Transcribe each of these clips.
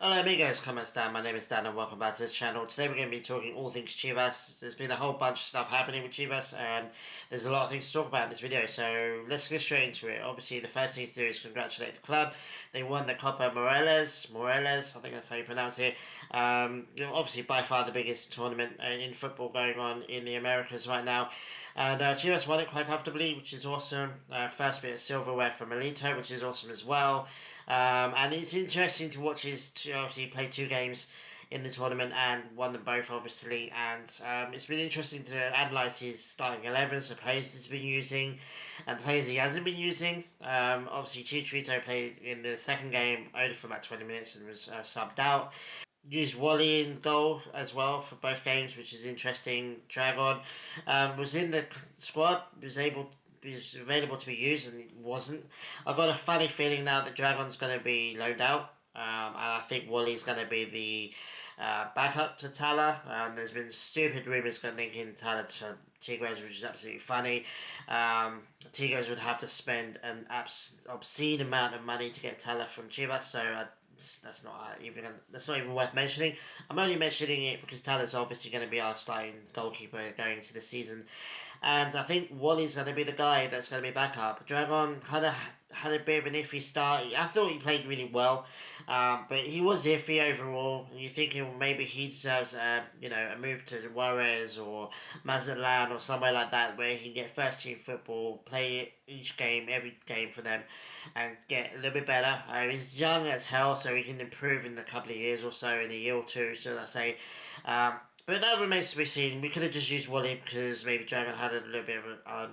Hola amigos, ¿cómo están? My name is Dan and welcome back to the channel. Today we're going to be talking all things Chivas. There's been a whole bunch of stuff happening with Chivas and there's a lot of things to talk about in this video, so let's get straight into it. Obviously the first thing to do is congratulate the club. They won the Copa Morelos, I think that's how you pronounce it. Obviously by far the biggest tournament in football going on in the Americas right now. And Chivas won it quite comfortably, which is awesome. First bit of silverware for Milito, which is awesome as well. And it's interesting to watch his obviously play two games in the tournament and won them both obviously, and it's been interesting to analyse his starting 11s, the players he's been using and the players he hasn't been using. Obviously Chicharito played in the second game only for about 20 minutes and was subbed out. Used Wally in goal as well for both games, which is interesting. Dragon was in the squad, was available to be used, and it wasn't. I've got a funny feeling now that Dragon's going to be loaned out, and I think Wally's going to be the backup to Tala. There's been stupid rumours linking Tala to Tigres, which is absolutely funny. Tigres would have to spend an obscene amount of money to get Tala from Chivas, so that's not even worth mentioning. I'm only mentioning it because Tala's obviously going to be our starting goalkeeper going into the season, and I think Wally's going to be the guy that's going to be backup. Dragon kind of had a bit of an iffy start. I thought he played really well, but he was iffy overall. You're thinking maybe he deserves a move to Juarez or Mazatlan or somewhere like that where he can get first team football, play every game for them, and get a little bit better. He's young as hell, so he can improve in a couple of years or so, in a year or two, so I say. But that remains to be seen. We could have just used Wally because maybe Dragon had a little bit of a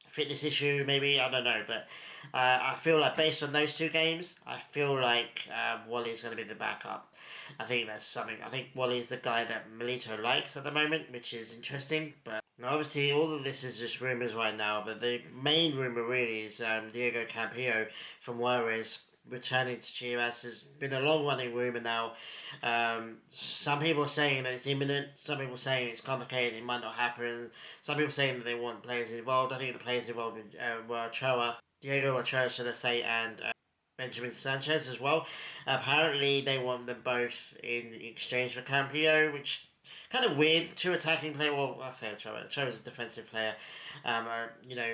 fitness issue, maybe, I don't know. But I feel like based on those two games, I feel like Wally's going to be the backup. I think that's something. I think Wally's the guy that Milito likes at the moment, which is interesting. But obviously, all of this is just rumours right now. But the main rumour really is Diego Campillo from Juarez returning to Chivas. Has been a long running rumour now. Some people are saying that it's imminent, some people are saying it's complicated, it might not happen, some people are saying that they want players involved. I think the players involved were Ochoa, Diego Ochoa should I say, and Benjamin Sanchez as well. Apparently they want them both in exchange for Campillo, which kind of weird. Two attacking player. Well, I say Ochoa. Ochoa's a defensive player.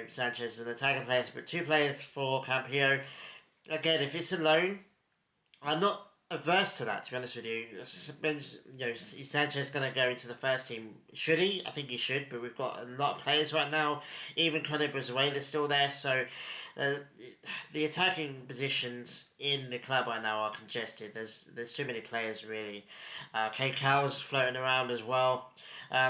Sanchez is an attacking player, but two players for Campillo. Again, if it's a loan, I'm not averse to that. To be honest with you, is Sanchez going to go into the first team? Should he? I think he should. But we've got a lot of players right now. Even Conor Brazuela is still there. So the attacking positions in the club right now are congested. There's too many players really. K Cow's floating around as well.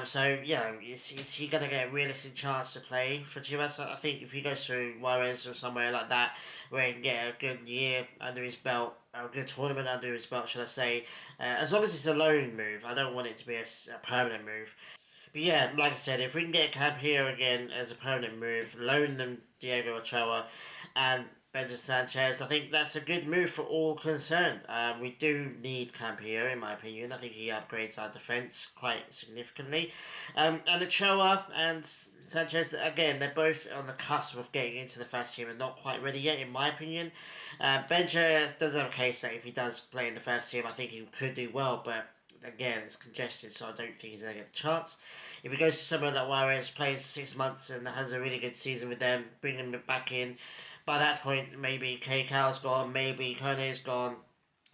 So is he going to get a realistic chance to play for Chivas? I think if he goes to Juarez or somewhere like that, where he can get a good year under his belt, a good tournament under his belt, should I say? As long as it's a loan move, I don't want it to be a permanent move. But yeah, like I said, if we can get Camp here again as a permanent move, loan them Diego Ochoa and Benjamin Sanchez, I think that's a good move for all concerned. We do need Campillo, in my opinion. I think he upgrades our defence quite significantly. And Ochoa and Sanchez, again, they're both on the cusp of getting into the first team and not quite ready yet, in my opinion. Benja does have a case that if he does play in the first team, I think he could do well, but again, it's congested, so I don't think he's going to get the chance. If he goes to somewhere like Juarez, plays 6 months and has a really good season with them, bring him back in. By that point, maybe KK's gone, maybe Kone's gone,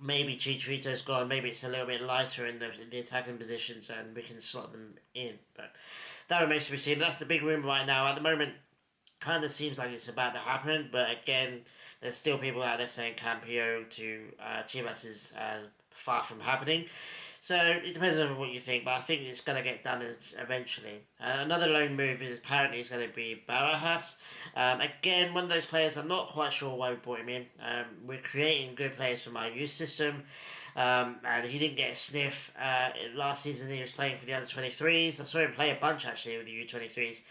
maybe Chicharito's gone, maybe it's a little bit lighter in the attacking positions and we can slot them in. But that remains to be seen. That's the big rumour right now. At the moment, kind of seems like it's about to happen, but again, there's still people out there saying Campillo to Chivas is far from happening. So it depends on what you think, but I think it's going to get done eventually. Another loan move is apparently is going to be Barajas. Again, one of those players, I'm not quite sure why we brought him in. We're creating good players from our youth system. And he didn't get a sniff. Last season he was playing for the under 23s. I saw him play a bunch actually with the U23s.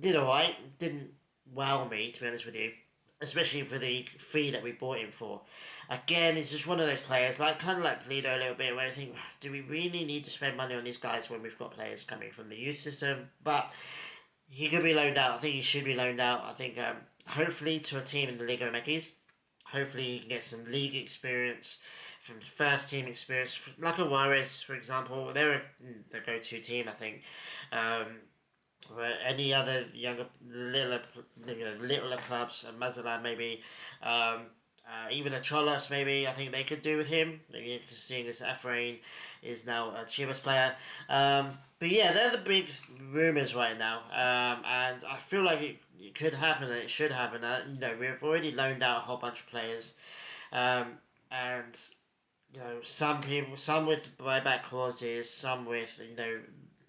Did alright. Didn't wow me, to be honest with you, especially for the fee that we bought him for. Again, it's just one of those players, kind of like Toledo a little bit, where I think, do we really need to spend money on these guys when we've got players coming from the youth system? But he could be loaned out. I think he should be loaned out. I think hopefully to a team in the Liga MX. Hopefully he can get some league experience, from first team experience, like a Juarez, for example. They're the go-to team, I think. Um, or any other younger, littler clubs, Mazatlan maybe, um, even a Cholos maybe, I think they could do with him. Seeing as Efrain is now a Chivas player. But yeah, they're the big rumours right now. And I feel like it could happen and it should happen. We've already loaned out a whole bunch of players. Um, and some people, some with buyback clauses, some with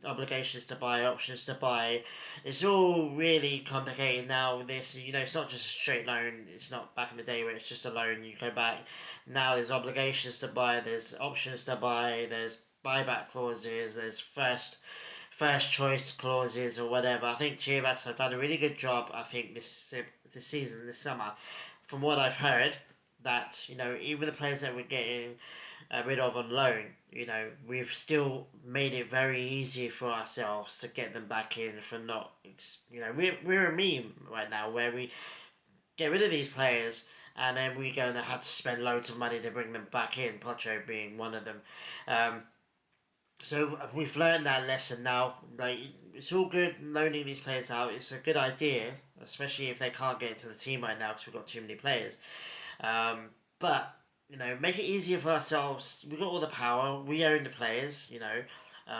obligations to buy, options to buy. It's all really complicated now. This, it's not just a straight loan. It's not back in the day where it's just a loan. You go back. Now there's obligations to buy. There's options to buy. There's buyback clauses. There's first choice clauses or whatever. I think Chivas have done a really good job. I think this season, this summer, from what I've heard, that even the players that we're getting rid of on loan, we've still made it very easy for ourselves to get them back in for not, we're a meme right now where we get rid of these players and then we're going to have to spend loads of money to bring them back in, Pocho being one of them. So we've learned that lesson now. Like, it's all good loaning these players out. It's a good idea, especially if they can't get into the team right now because we've got too many players. But make it easier for ourselves. We've got all the power. We own the players.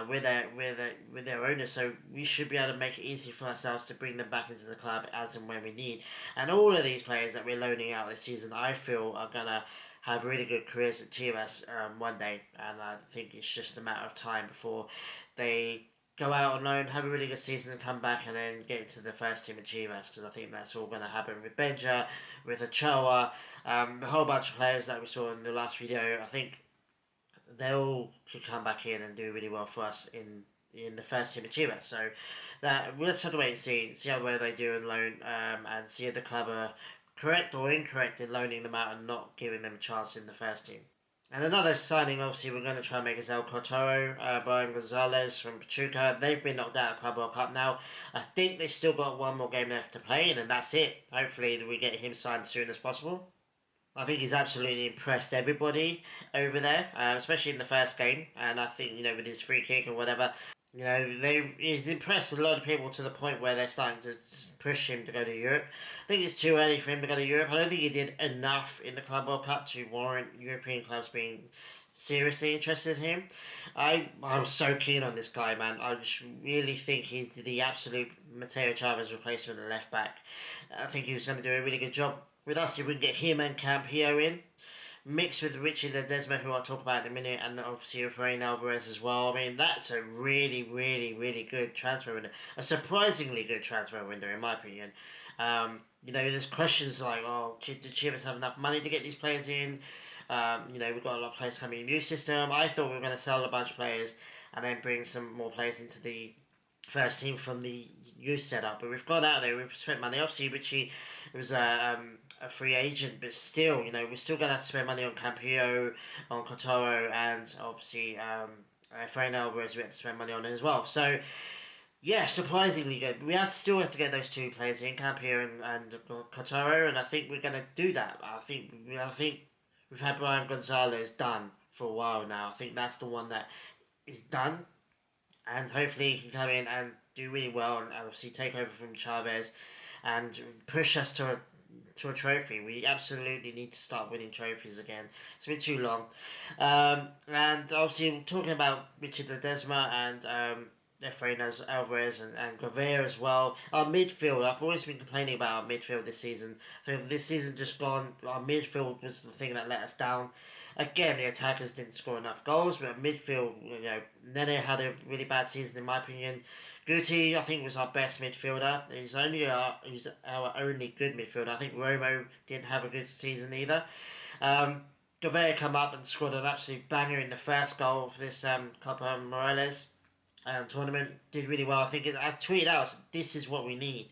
We're their owners, so we should be able to make it easy for ourselves to bring them back into the club as and when we need. And all of these players that we're loaning out this season, I feel, are gonna have really good careers at Chivas one day, and I think it's just a matter of time before they go out on loan, have a really good season and come back and then get into the first team at Chivas, because I think that's all going to happen with Benja, with Ochoa, a whole bunch of players that we saw in the last video. I think they all could come back in and do really well for us in the first team at Chivas. So that we'll just have to wait and see how well they do in loan, and see if the club are correct or incorrect in loaning them out and not giving them a chance in the first team. And another signing, obviously, we're going to try and make is El Cortoro, Brian Gonzalez from Pachuca. They've been knocked out of Club World Cup now. I think they've still got one more game left to play, and then that's it. Hopefully, we get him signed as soon as possible. I think he's absolutely impressed everybody over there, especially in the first game. And I think, with his free kick or whatever, he's impressed a lot of people to the point where they're starting to push him to go to Europe. I think it's too early for him to go to Europe. I don't think he did enough in the Club World Cup to warrant European clubs being seriously interested in him. I'm so keen on this guy, man. I just really think he's the absolute Mateo Chavez replacement at left back. I think he's going to do a really good job with us if we can get him and Campillo in, mixed with Richy Ledezma, who I'll talk about in a minute, and obviously Efrain Alvarez as well. I mean, that's a really, really, really good transfer window. A surprisingly good transfer window, in my opinion. There's questions like, did Chivas have enough money to get these players in? We've got a lot of players coming in the new system. I thought we were going to sell a bunch of players and then bring some more players into the first team from the youth setup. But we've gone out there, we've spent money. Obviously, Richy was a free agent, but still, we're still going to have to spend money on Campillo, on Cortoro, and obviously Efrain Alvarez we had to spend money on as well. So, yeah, surprisingly good. We still have to get those two players in, Campillo and Cortoro, and I think we're going to do that. I think we've had Brian Gonzalez done for a while now. I think that's the one that is done, and hopefully he can come in and do really well and obviously take over from Chavez and push us to a trophy. We absolutely need to start winning trophies again. It's been too long. And obviously talking about Richard Ledezma and Efrain Alvarez and Gouveia as well. Our midfield, I've always been complaining about our midfield this season. So this season just gone, our midfield was the thing that let us down. Again, the attackers didn't score enough goals, but midfield, Nene had a really bad season in my opinion. Guti, I think, was our best midfielder. He's our only good midfielder. I think Romo didn't have a good season either. Gouveia come up and scored an absolute banger in the first goal of this Copa Morelos tournament. Did really well. I tweeted out, this is what we need.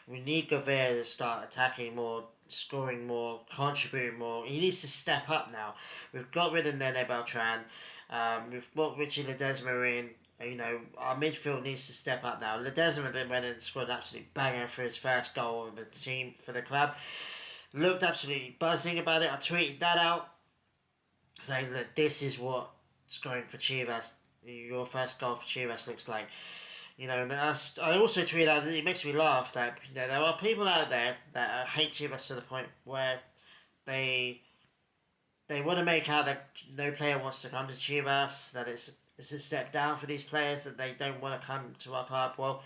We need Gouveia to start attacking more, scoring more, contributing more. He needs to step up now. We've got rid of Nene Beltran. We've got Richy Ledezma in. Our midfield needs to step up now. Ledezma then went and scored an absolute banger for his first goal of the team for the club. Looked absolutely buzzing about it. I tweeted that out, saying that this is what's going for Chivas. Your first goal for Chivas looks like. And I also tweeted out that it makes me laugh that there are people out there that hate Chivas to the point where they they want to make out that no player wants to come to Chivas, that it's a step down for these players, that they don't want to come to our club. Well,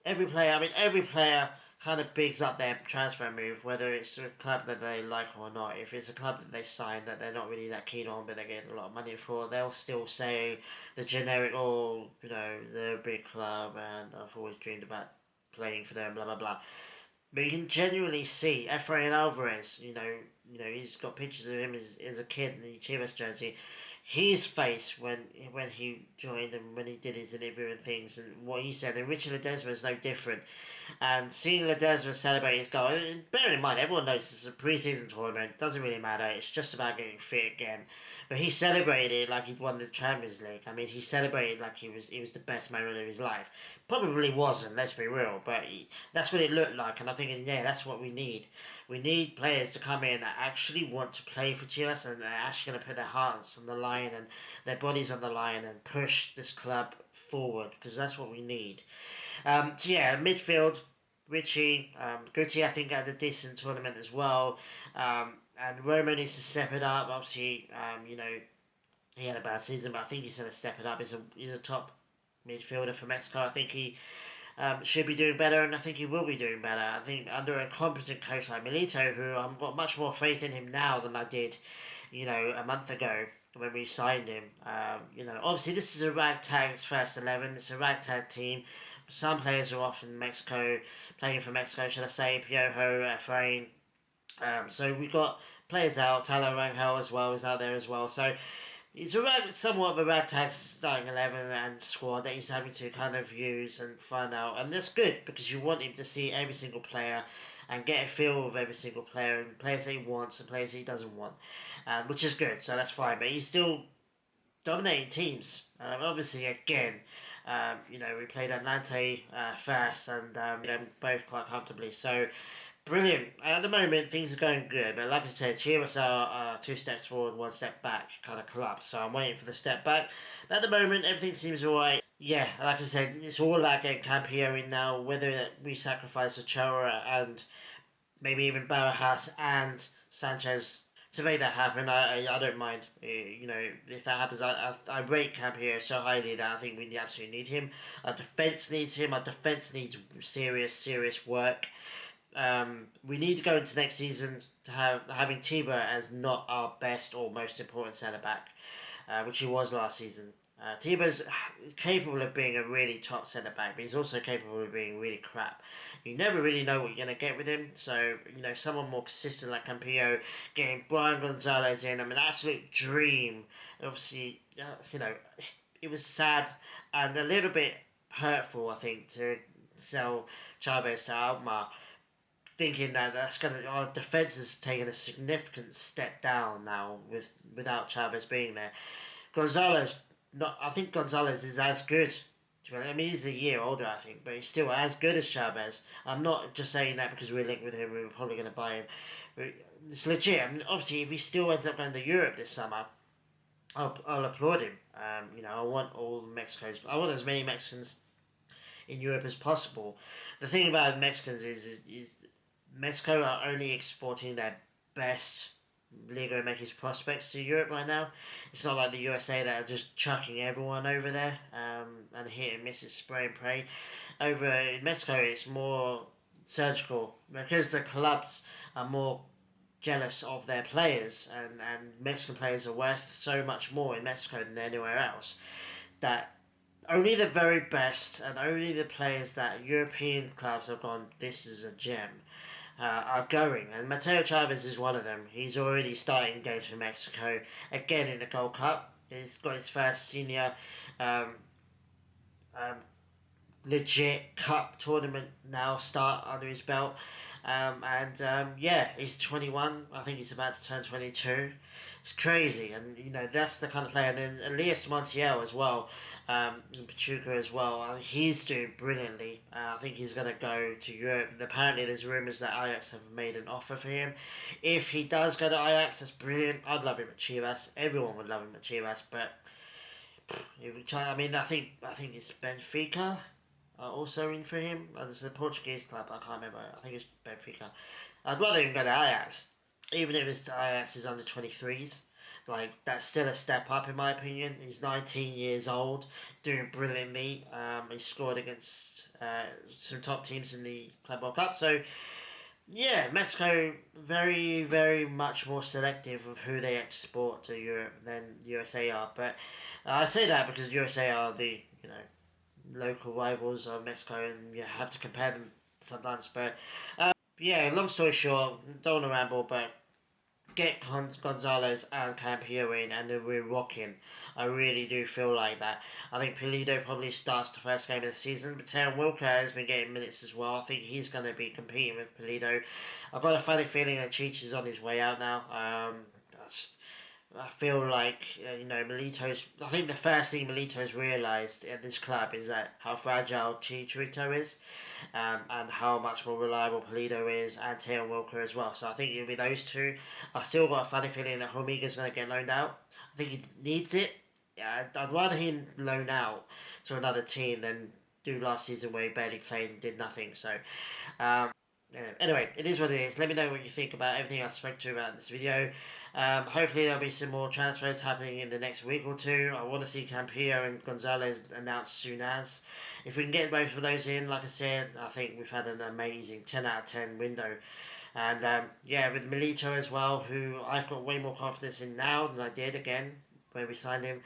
every player kind of bigs up their transfer move, whether it's a club that they like or not. If it's a club that they sign that they're not really that keen on, but they're getting a lot of money for, they'll still say the generic, oh, they're a big club and I've always dreamed about playing for them, blah, blah, blah. But you can genuinely see Efrain Alvarez, he's got pictures of him as a kid in the Chivas jersey. His face when he joined and when he did his interview and things and what he said, and Richy Ledezma is no different. And seeing Ledezma celebrate his goal, and bearing in mind, everyone knows this is a pre-season tournament, it doesn't really matter, it's just about getting fit again. But he celebrated like he'd won the Champions League. I mean, he celebrated like it was the best moment of his life. Probably wasn't, let's be real, but that's what it looked like, and I'm thinking, yeah, that's what we need. We need players to come in that actually want to play for Chivas and they're actually going to put their hearts on the line and their bodies on the line and push this club forward, because that's what we need. So yeah, midfield, Richy, Guti I think had a decent tournament as well, and Roma needs to step it up. Obviously, he had a bad season, but I think he's going to step it up. He's a top midfielder for Mexico. I think he should be doing better, and I think he will be doing better. I think under a competent coach like Milito, who I've got much more faith in him now than I did, a month ago when we signed him. Obviously this is a ragtag first 11. It's a ragtag team. Some players are off in Mexico, playing for Mexico, should I say, Piojo, Efrain. So we've got players out. Talo Rangel as well is out there as well. So it's somewhat of a ragtag starting 11 and squad that he's having to kind of use and find out. And that's good because you want him to see every single player and get a feel of every single player and players that he wants and players that he doesn't want, which is good. So that's fine. But he's still dominating teams. Obviously, again, we played Atlante first and both quite comfortably. So brilliant. At the moment, things are going good, but like I said, Chivas are 2 steps forward, 1 step back kind of club. So I'm waiting for the step back. But at the moment, everything seems alright. Yeah, like I said, it's all about getting Campillo in now. Whether we sacrifice Ochoa and maybe even Barajas and Sanchez to make that happen, I don't mind. If that happens, I rate Campillo so highly that I think we absolutely need him. Our defence needs him. Our defence needs serious work. We need to go into next season to having Tiba as not our best or most important centre back, which he was last season. Tiba's capable of being a really top centre back, but he's also capable of being really crap. You never really know what you're going to get with him. So someone more consistent like Campillo, getting Brian Gonzalez in, an absolute dream. Obviously, it was sad and a little bit hurtful, I think, to sell Chavez to Alkmaar, thinking that our defence has taken a significant step down now without Chavez being there. I think Gonzalez is as good. He's a year older, I think, but he's still as good as Chavez. I'm not just saying that because we're linked with him. We're probably going to buy him. It's legit. Obviously, if he still ends up going to Europe this summer, I'll applaud him. I want I want as many Mexicans in Europe as possible. The thing about Mexicans is Mexico are only exporting their best Liga MX prospects to Europe right now. It's not like the USA that are just chucking everyone over there and hit and misses, spray and pray. Over in Mexico, it's more surgical because the clubs are more jealous of their players, and Mexican players are worth so much more in Mexico than anywhere else, that only the very best and only the players that European clubs have gone, this is a gem, are going. And Mateo Chavez is one of them. He's already starting games for Mexico. Again in the Gold Cup. He's got his first senior legit cup tournament now start under his belt. He's 21. I think he's about to turn 22. It's crazy, and that's the kind of player. And then Elias Montiel as well, in Pachuca as well. He's doing brilliantly. I think he's gonna go to Europe. And apparently, there's rumors that Ajax have made an offer for him. If he does go to Ajax, that's brilliant. I'd love him at Chivas. Everyone would love him at Chivas, but I mean, I think it's Benfica. Also in for him. There's a Portuguese club. I can't remember. I think it's Benfica. I'd rather him go to Ajax, even if it's Ajax is under 23s. Like, that's still a step up in my opinion. He's 19 years old, doing brilliantly. He scored against some top teams in the Club World Cup. So yeah, Mexico very, very much more selective of who they export to Europe than USA are. But I say that because USA are the local rivals of Mexico, and you have to compare them sometimes. But yeah, long story short, don't want to ramble, but get Gonzalez and Campillo in, and then we're rocking. I really do feel like that. I think Pulido probably starts the first game of the season, but Taylor Walker has been getting minutes as well. I think he's going to be competing with Pulido. I've got a funny feeling that Cheech is on his way out now. I feel like, Milito's... I think the first thing Milito's realised at this club is that how fragile Chicharito is, and how much more reliable Pulido is, and Taylor Walker as well. So I think it'll be those two. I still got a funny feeling that Hormiga's going to get loaned out. I think he needs it. Yeah, I'd rather him loan out to another team than do last season where he barely played and did nothing. So, anyway, it is what it is. Let me know what you think about everything I spoke to about in this video. Hopefully there'll be some more transfers happening in the next week or two. I want to see Campillo and Gonzalez announced soon as. If we can get both of those in, like I said, I think we've had an amazing 10 out of 10 window. And with Milito as well, who I've got way more confidence in now than I did again when we signed him.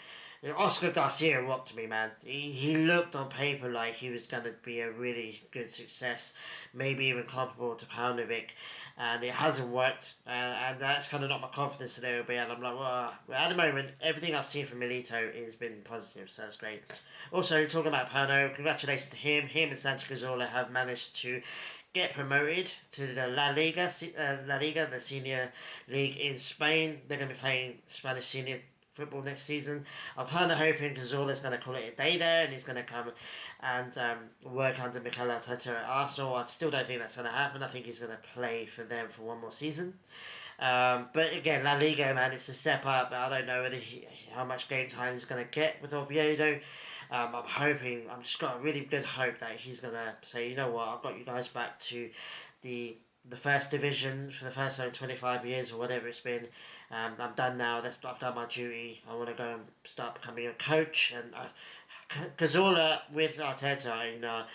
Oscar Garcia rocked me, man. He looked on paper like he was going to be a really good success, maybe even comparable to Paunovic, and it hasn't worked, and that's kind of not my confidence in it. And I'm like, well, at the moment, everything I've seen from Milito has been positive, so that's great. Also, talking about Pauno, congratulations to him. Him and Santi Cazorla have managed to get promoted to the La Liga, the senior league in Spain. They're going to be playing Spanish senior football next season. I'm kind of hoping Cazorla's going to call it a day there, and he's going to come and work under Mikel Arteta at Arsenal. I still don't think that's going to happen. I think he's going to play for them for one more season. But again, La Liga, man, it's a step up. I don't know how much game time he's going to get with Oviedo. I'm hoping, I've just got a really good hope that he's going to say, you know what, I've got you guys back to the first division for the first 25 years or whatever it's been. I'm done now. I've done my duty. I want to go and start becoming a coach. And Cazorla with Arteta in our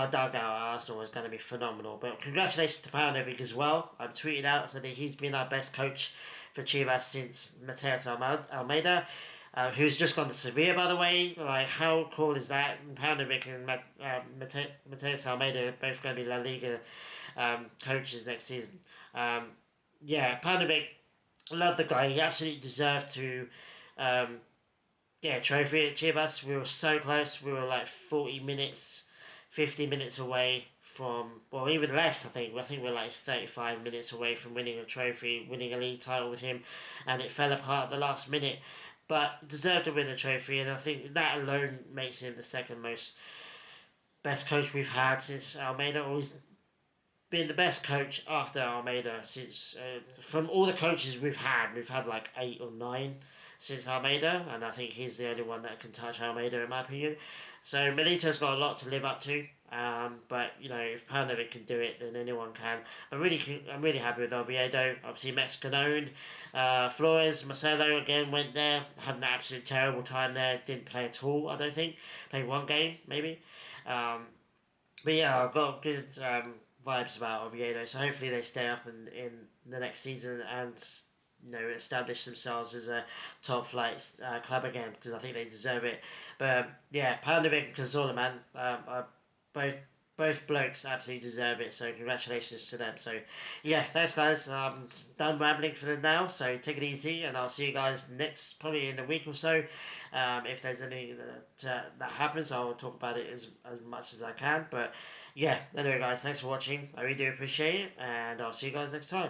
dugout at Arsenal is going to be phenomenal. But congratulations to Paunovic as well. I've tweeted out so that he's been our best coach for Chivas since Mateus Almeida. Who's just gone to Sevilla, by the way. Like, how cool is that? Paunovic and Mateus Almeida are both going to be La Liga coaches next season. Paunovic, love the guy. He absolutely deserved to get a trophy at Chivas. We were so close. We were like 40 minutes, 50 minutes away from, well, even less, I think. I think we're like 35 minutes away from winning a trophy, winning a league title with him, and it fell apart at the last minute. But deserved to win the trophy, and I think that alone makes him the second best coach we've had since Almeida. Always been the best coach after Almeida since from all the coaches we've had like 8 or 9 since Almeida, and I think he's the only one that can touch Almeida in my opinion. So Milito's got a lot to live up to, but if Paunovic can do it, then anyone can. I'm really happy with Oviedo. Obviously Mexican owned. Flores, Marcelo again went there, had an absolute terrible time there. Didn't play at all. I don't think played one game maybe. But yeah, I've got good vibes about Oviedo. So hopefully they stay up in the next season and establish themselves as a top flight club again, because I think they deserve it. But Paunovic and Cazorla, man, both blokes absolutely deserve it. So congratulations to them. So thanks guys. Done rambling for now. So take it easy, and I'll see you guys probably in a week or so. If there's anything that happens, I'll talk about it as much as I can. But anyway guys, thanks for watching. I really do appreciate it, and I'll see you guys next time.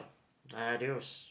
Adios.